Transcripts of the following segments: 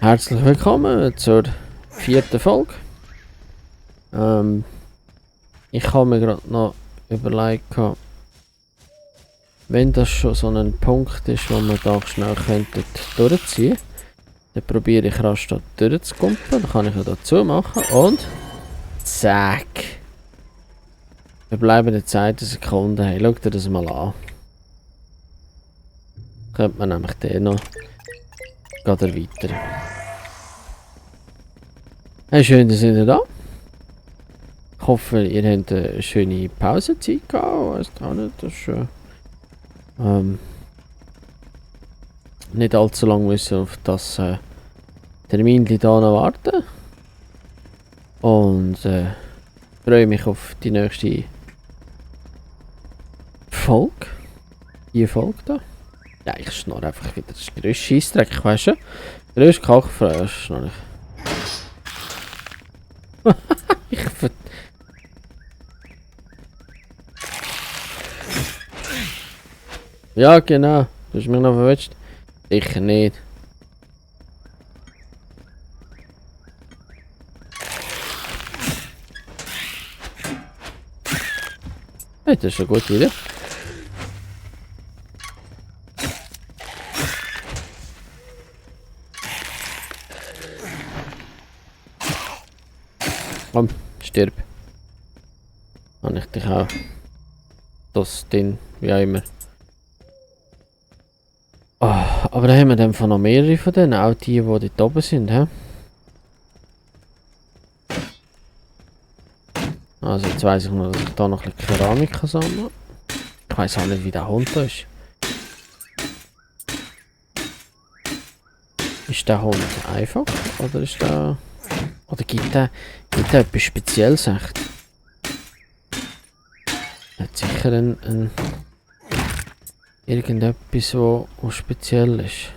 Herzlich willkommen zur 4. Folge. Ich habe mir gerade noch überlegt, wenn das schon so ein Punkt ist, wo wir da schnell durchziehen könnten, dann probiere ich rasch da durchzukumpen. Dann kann ich ja dazu machen und zack. Wir bleiben jetzt 1 Sekunde. Hey, schau dir das mal an. Könnte man nämlich den noch erweitern. Hey, schön, dass ihr da. Ich hoffe, ihr habt eine schöne Pausenzeit gehabt. Weißt auch nicht, dass nicht allzu lange müssen auf das Termin da noch warten. Und freue mich auf die nächste Folge. Die Folge da. Ja, ich schnorre einfach wieder das grösste Scheissdreck, ich weiss schon. Grösste Kackfrau, schnorre ich. Ich ver... Ja, genau. Du hast mich noch verwetscht. Sicher nicht. Hey, das ist eine gute Idee. Komm, stirb. Kann ich dich auch. Das Ding, wie auch immer. Oh, aber da haben wir dann noch mehrere von denen, auch die dort oben sind, hä? Also jetzt weiss ich nur, dass ich da noch ein bisschen Keramik sammeln kann. Ich weiss auch nicht, wie der Hund da ist. Ist der Hund einfach? Oder ist der... Oder gibt der etwas Spezielles, echt? Er hat sicher ein irgendetwas, wo speziell ist.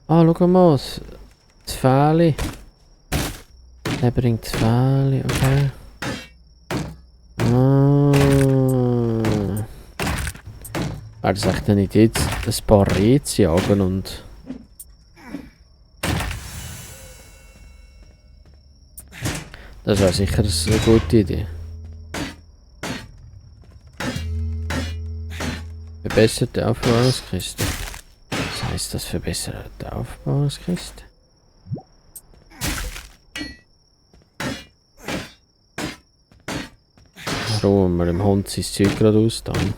Ah, schau mal, das Fähli. Der bringt das Fähli, okay. Wäre das echt eine Idee, ein paar Rehe zu jagen und... Das wäre sicher eine gute Idee. Verbesserte Aufbewahrungskiste. Was heisst das, verbesserte Aufbewahrungskiste? Warum wir dem Hund sein Zeug gerade aus dann?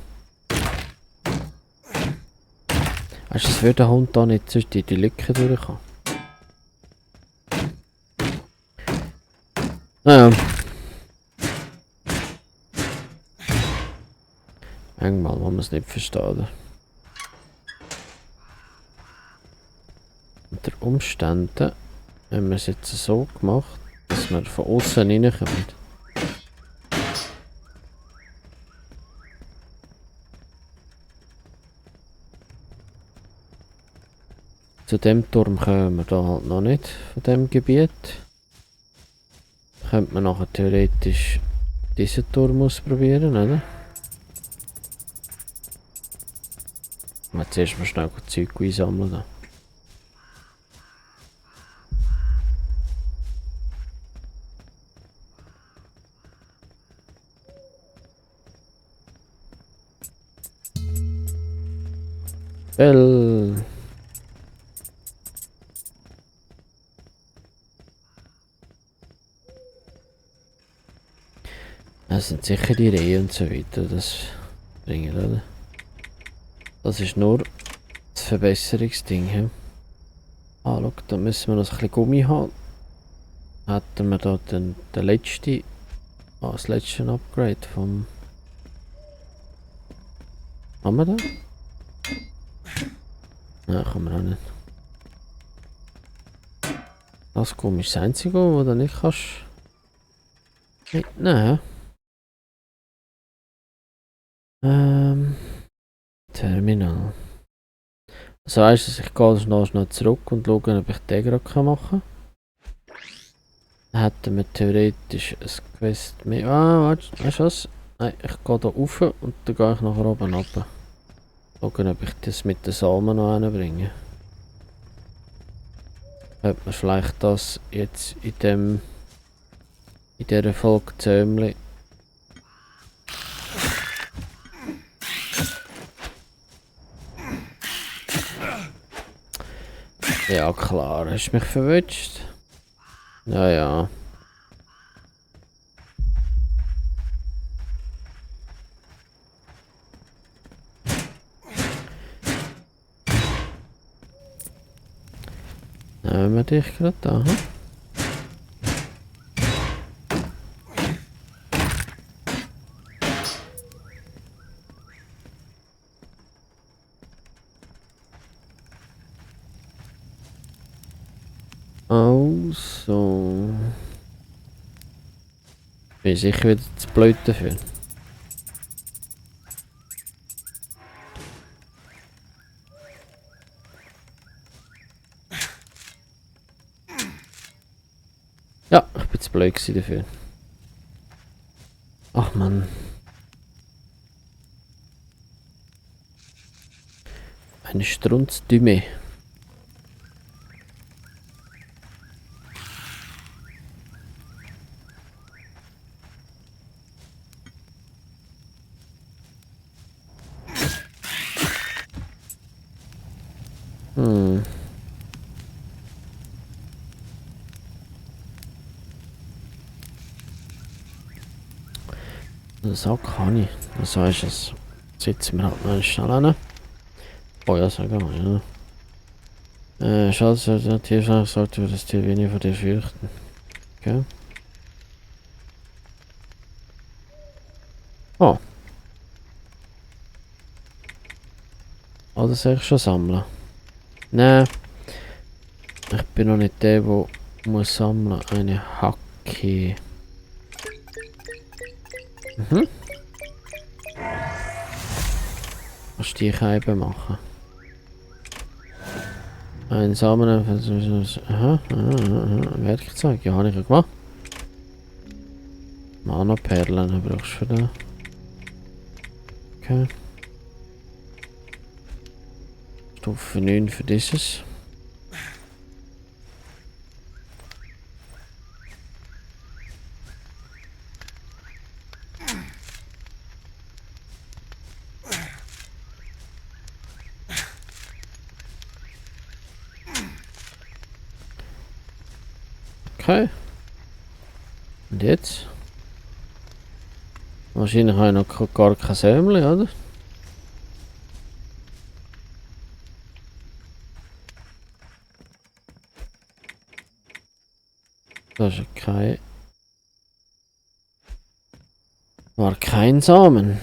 Weißt du, es würde der Hund da nicht durch die Lücke durchkommen. Naja. Manchmal muss man es nicht verstehen. Unter Umständen haben wir es jetzt so gemacht, dass wir von außen reinkommen. Zu dem Turm kommen wir da halt noch nicht, von dem Gebiet. Könnte man nachher theoretisch diesen Turm ausprobieren, oder? Mal zuerst mal schnell Zeug einsammeln. Da. Bell. Das sind sicher die Rehe und so weiter, das bringen, oder? Das ist nur das Verbesserungsding. He? Ah, schau, da müssen wir noch ein bisschen Gummi haben. Hätten wir da den letzten, das letzte Upgrade vom... Haben wir da? Nein, kann man auch nicht. Das Gummi ist das einzige, wo du nicht kannst mitnehmen. Terminal. Das heisst, ich gehe schnell zurück und schaue, ob ich den gerade machen kann. Dann hätten wir theoretisch ein Quest mehr. Ah, weißt du was? Nein, ich gehe hier rauf und dann gehe ich nachher oben runter. Schauen, ob ich das mit den Samen noch hinbringe. Ob man vielleicht das jetzt in dieser Folge Zömli. Ja klar, hast du mich verwünscht? Ja, ja. Nehmen wir dich gerade da, hm? Also. Bin sicher wieder zu blöd dafür. Ja, ich bin zu blöd dafür. Ach man. Eine Strunzdümme. Hm. Den Sack habe ich. Das heißt, es sitzen wir halt mal schnell an. Oh ja, sag mal, ja. Schade, dass der Tierschlag sollte wir das Tier wenig von dir fürchten. Okay. Oh. Oh, das soll ich schon sammeln. Nein. Ich bin noch nicht der, der muss sammeln. Eine Hacke. Mhm. Kannst die Scheibe machen. Ein Samen. Aha, Werkzeug. Ja, habe ich ja gemacht. Mana-Perlen brauchst du für den. Okay. Stufe 9 für dieses. Okay. Und jetzt? Wahrscheinlich habe ich noch gar kein Sämli, oder? Das ist kein... War kein Samen.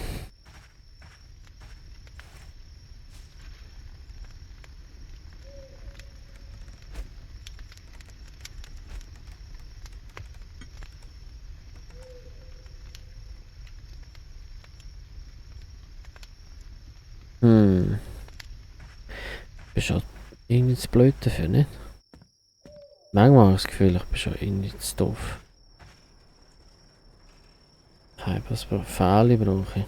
Hm. Bist schon irgendwie zu blöd dafür, nicht? Manchmal habe ich das Gefühl, ich bin schon irgendwie zu doof. Hey, was für Pfähle brauche ich?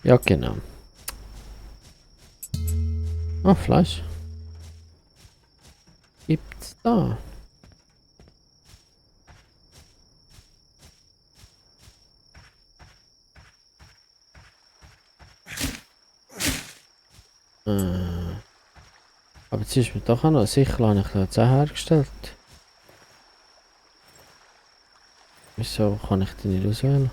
Ja, genau. Ah, Fleisch. Gibt's da? Aber jetzt ist mir doch auch noch sicher habe ich jetzt auch hergestellt. Wieso kann ich die nicht auswählen?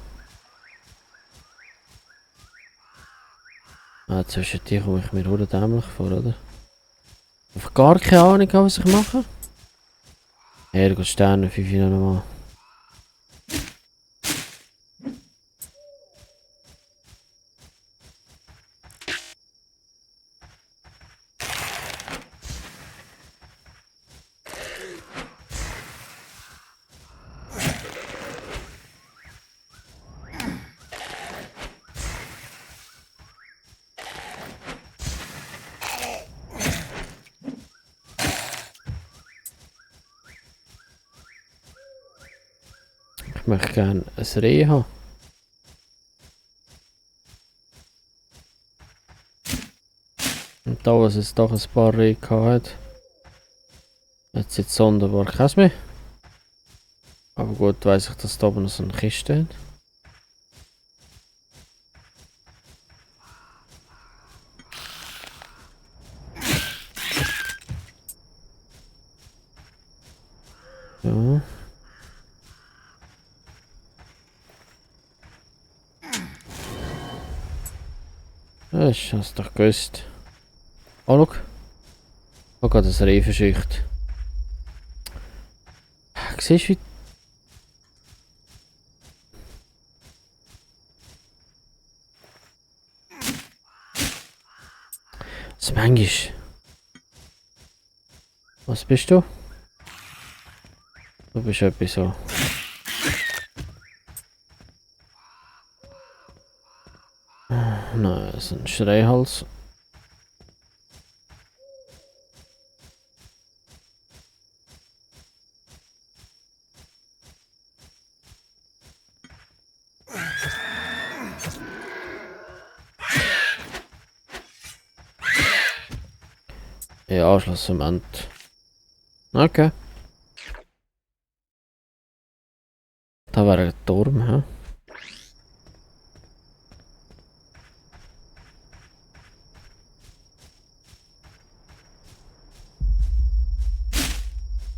Ah, zwischen die komme ich mir nur dämlich vor, oder? Ich habe gar keine Ahnung, was ich mache. Hey, du Sterne 5 nochmal. Ich möchte gerne ein Reh haben. Und da, was es doch ein paar Rehe hat, hat es jetzt sonderbar keins mehr. Aber gut, weiss ich, dass da oben noch so eine Kiste hat. Ja. Ich hab's doch gewusst. Oh, schau. Oh Gott, das Reh verschücht. Siehst du, wie... Das manchmal. Was bist du? Du bist etwas so. Nein, das ist ein Schreihals. Ja, Schlussmoment. Okay. Da wäre ein Turm, hä?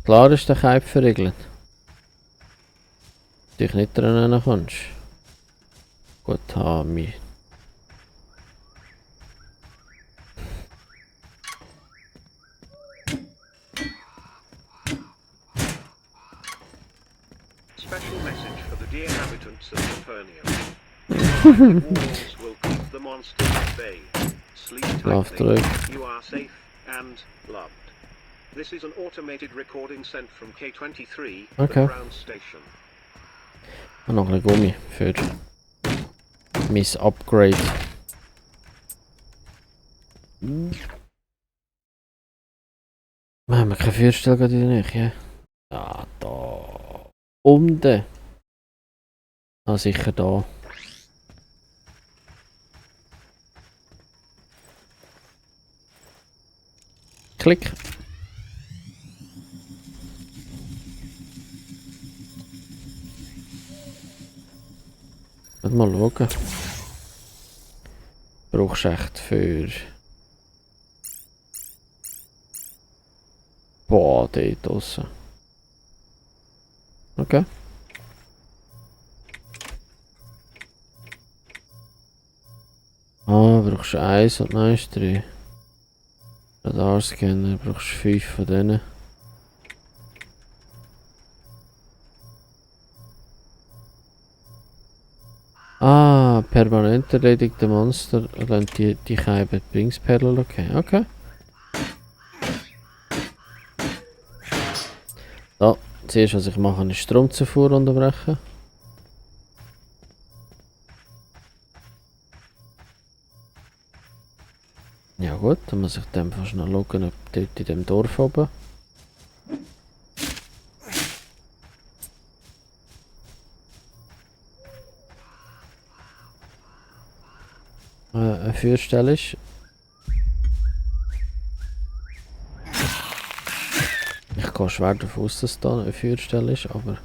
Klar ist der Kaib verriegelt. Dich nicht dran kommst. Gut, haben wir. Special message for the dear inhabitants of Capernaum. The walls will keep the monsters at bay. Sleep tightly. You are safe and loved. This is an automated recording sent from K23, the ground station. Und noch ein Gummi für mein Upgrade. Wir haben keine Feuerstelle gerade in der Nähe. Ja, da. Unten. Ah, sicher da. Klick. Mal schauen. Brauchst du echt für... Boah, dort draussen. Okay. Ah, brauchst du 1 und 1, 3. Radarscanner, brauchst du 5 von denen. Ah, permanent erledigte Monster lassen die Keibe Bringsperlen okay. Okay. So, zuerst was ich mache ist Stromzufuhr unterbrechen. Ja gut, dann muss ich dann fast noch schauen, ob dort in dem Dorf oben. Eine Feuerstelle ist. Ich gehe schwer davon aus, dass da eine Feuerstelle ist, aber...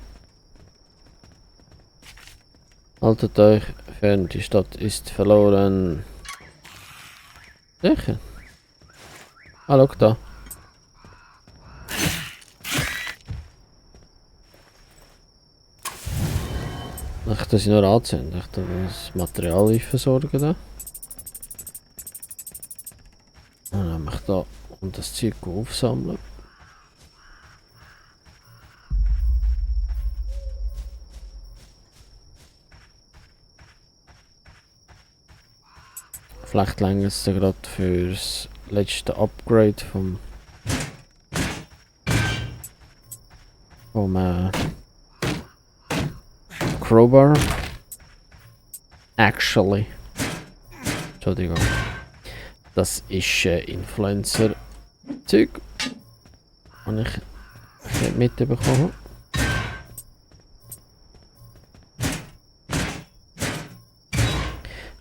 Haltet euch fern, die Stadt ist verloren. Sicher? Ah, schau da. Ich das nur anzünden, ich das Material versorgen da. Dann haben wir da und das Zeug aufsammeln. Vielleicht länger es gerade fürs letzte Upgrade vom Crowbar. Actually. Entschuldigung. Das ist Influencer-Zeug. Habe ich nicht mitbekommen.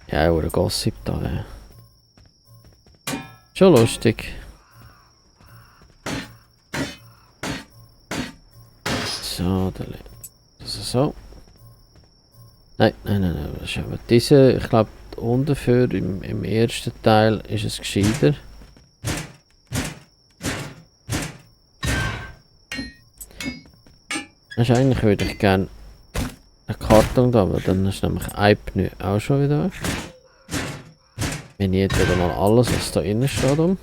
Ja, oder Gossip da. Schon lustig. So, das ist so. Nein, das ist aber diese, ich glaube, unten für im ersten Teil ist es gescheiter. Also eigentlich würde ich gerne eine Karton da, aber dann ist nämlich ein Pneu auch schon wieder weg. Wir nehmen wieder mal alles, was da innen steht, um.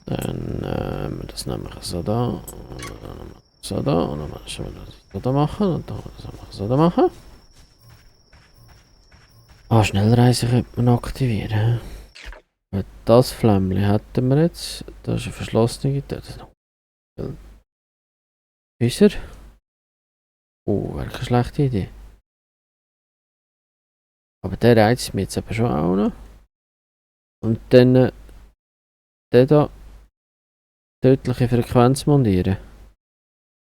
Dann das nehmen wir so da, so da, und dann müssen wir das so da machen, und dann so da machen. Ah, Schnellreise könnte man aktivieren. Das Flämmchen hätten wir jetzt. Da ist eine verschlossene Tür. Häuser. Oh, wäre keine schlechte Idee. Aber der reizt mich jetzt aber schon auch noch. Und dann der da tödliche Frequenz montieren.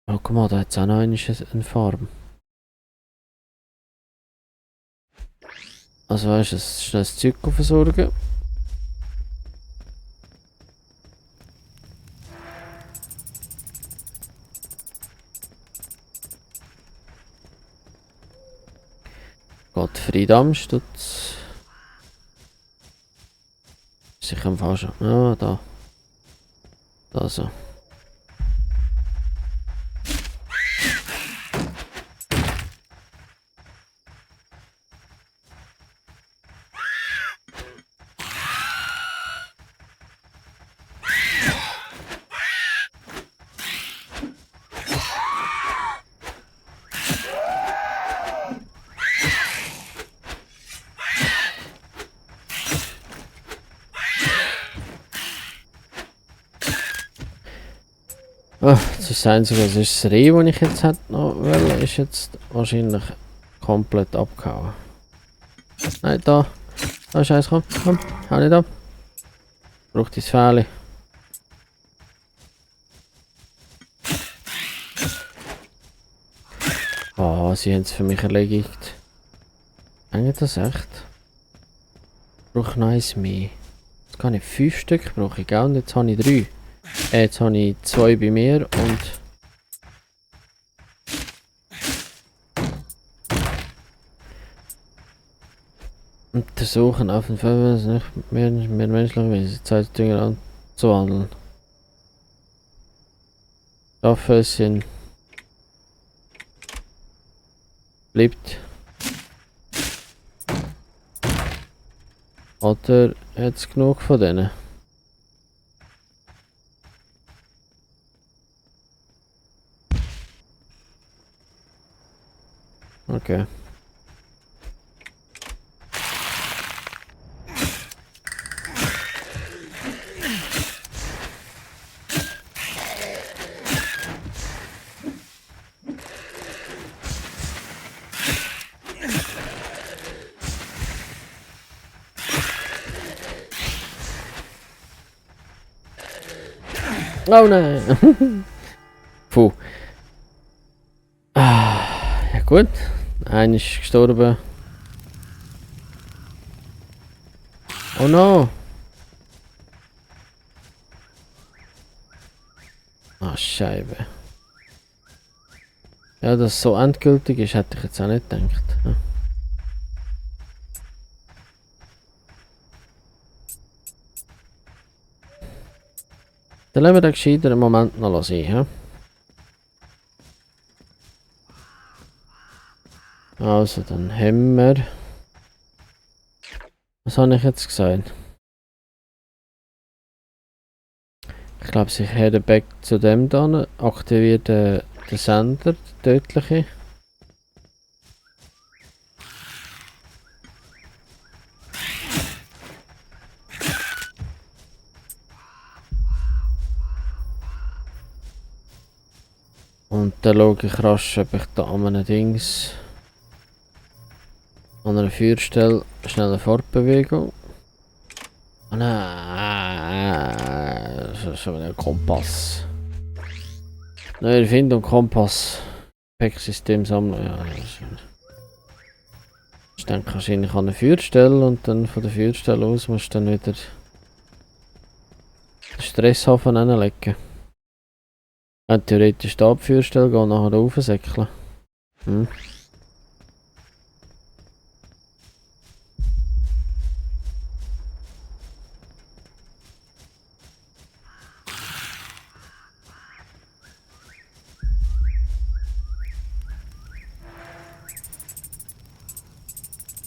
Oh, guck mal, da hat es auch noch eine Farbe. Also weißt du, schnell das Zeug versorgen. Gottfried Amstutz. Sicher am falschen. Ah, da. Da so. Ah, das ist das Einzige, das ist das Reh, das ich jetzt hätte noch wollen, ist jetzt wahrscheinlich komplett abgehauen. Nein, da. Da ist eins, komm, hau nicht ab. Braucht das Fähli. Ah, sie haben es für mich erledigt. Hängt das echt? Brauche noch eins mehr. Jetzt kann ich 5 Stück brauche ich, gell? Und jetzt habe ich 3. Jetzt habe ich 2 bei mir und... Untersuchen auf den Fall, nicht mehr menschlich Wesen, Zeit Dinge anzuwandeln. Dafür sind... Bleibt. Oder jetzt genug von denen? Okay. Oh nein! Puh. Ah, ja gut. Einer ist gestorben. Oh no! Ah, Scheibe. Ja, dass es so endgültig ist, hätte ich jetzt auch nicht gedacht. Ja. Dann lassen wir den gescheiter einen Moment noch sein. He? Also, dann haben wir... Was habe ich jetzt gesagt? Ich glaube, ich heade back zu dem dann, aktiviert den Sender, den tödliche. Und dann schaue ich rasch, ob ich da an einem Dings, an einer Feuerstelle, schnelle Fortbewegung. Oh nein, das ist schon ein Kompass. Neue Erfindung, Kompass. Packsystem sammeln, ja. Ich denke wahrscheinlich an eine Feuerstelle und dann von der Feuerstelle aus musst du dann wieder den Stresshafen hinlegen. Theoretisch da die Feuerstelle gehen und nachher raufsäckeln. Hm.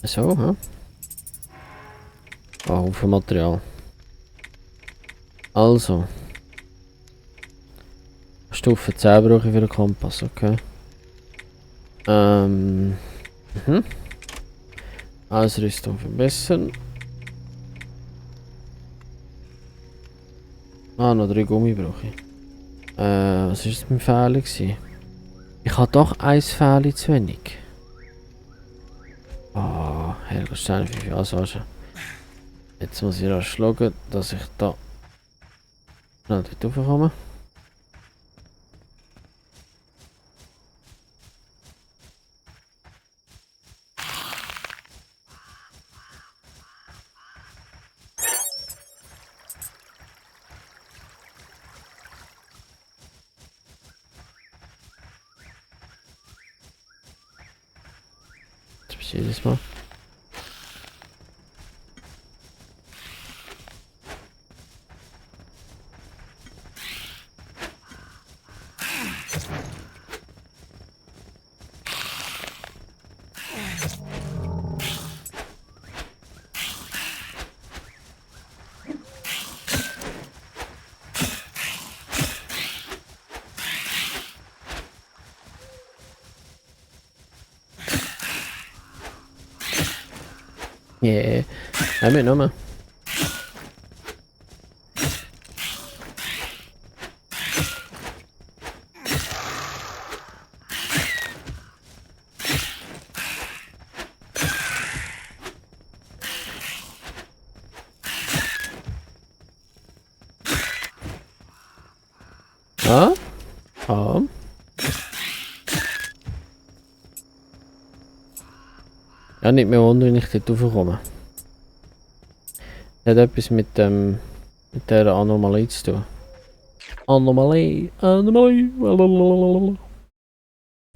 So, hä? Ah, Haufen Material. Also. Stufe 10 brauche ich für den Kompass, okay. Ausrüstung verbessern. Ah, noch 3 Gummi brauche ich. Was war das mein Fehler gewesen? Ich habe doch ein Fehler zu wenig. Ah, Herrgott, Steine 5 Auswaschen. Jetzt muss ich rasch schauen, dass ich da schnell dort raufkomme. Jetzt bis jedes Mal. Yeah, nein, mitgenommen. Ah? Ah. Ja, nicht mehr wundern, wenn ich dort raufkomme. Das hat etwas mit dieser Anomalie zu tun. Anomalie, Anomalie.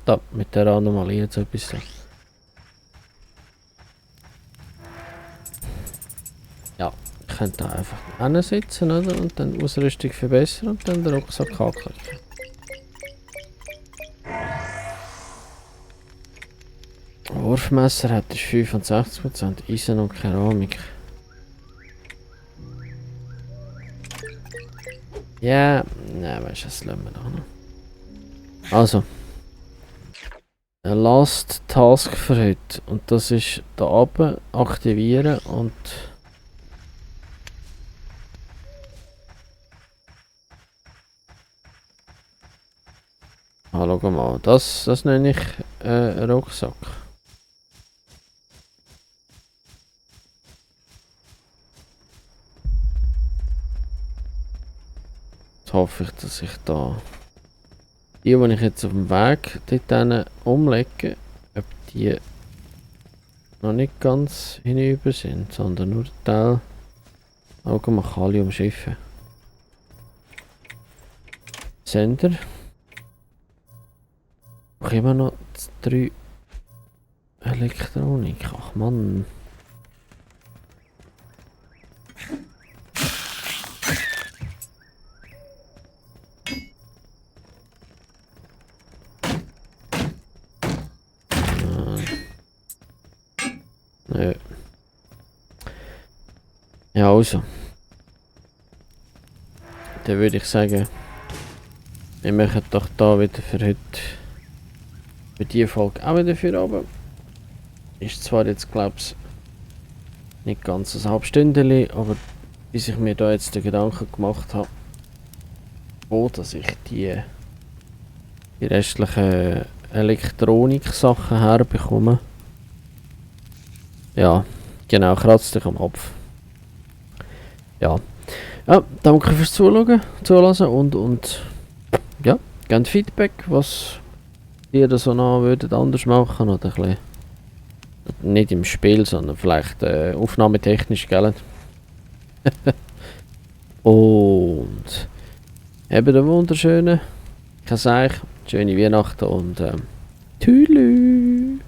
Da, mit der Anomalie hat es etwas zu tun. Ja, ich könnte da einfach hinsitzen, oder? Und dann die Ausrüstung verbessern und dann den Rucksack anklicken. Wurfmesser hat 65%, Eisen und Keramik. Ja, nein, weißt du, das lassen wir noch. Also. Ein Last Task für heute. Und das ist da oben aktivieren und. Ah, schau mal, das nenne ich Rucksack. Jetzt hoffe ich, dass ich da die ich jetzt auf dem Weg dort umlege, ob die noch nicht ganz hinüber sind, sondern nur der Teil. Schau mal, ich kann alle umschiffen. Sender. Auch immer noch 3 Elektronik. Ach Mann. Ja, also. Dann würde ich sagen, wir machen doch da wieder für heute, für die Folge auch wieder für oben. Ist zwar jetzt, glaube ich, nicht ganz ein halbes Stündchen, aber bis ich mir da jetzt den Gedanken gemacht habe, wo dass ich die restlichen Elektronik-Sachen herbekomme. Ja, genau, kratzt dich am Kopf. Ja. Ja, danke fürs Zuhören und ja, gebt Feedback, was ihr da so noch würdet anders machen oder ein bisschen, nicht im Spiel, sondern vielleicht aufnahmetechnisch, gell? Und habt einen wunderschönen, schöne Weihnachten und tschüss.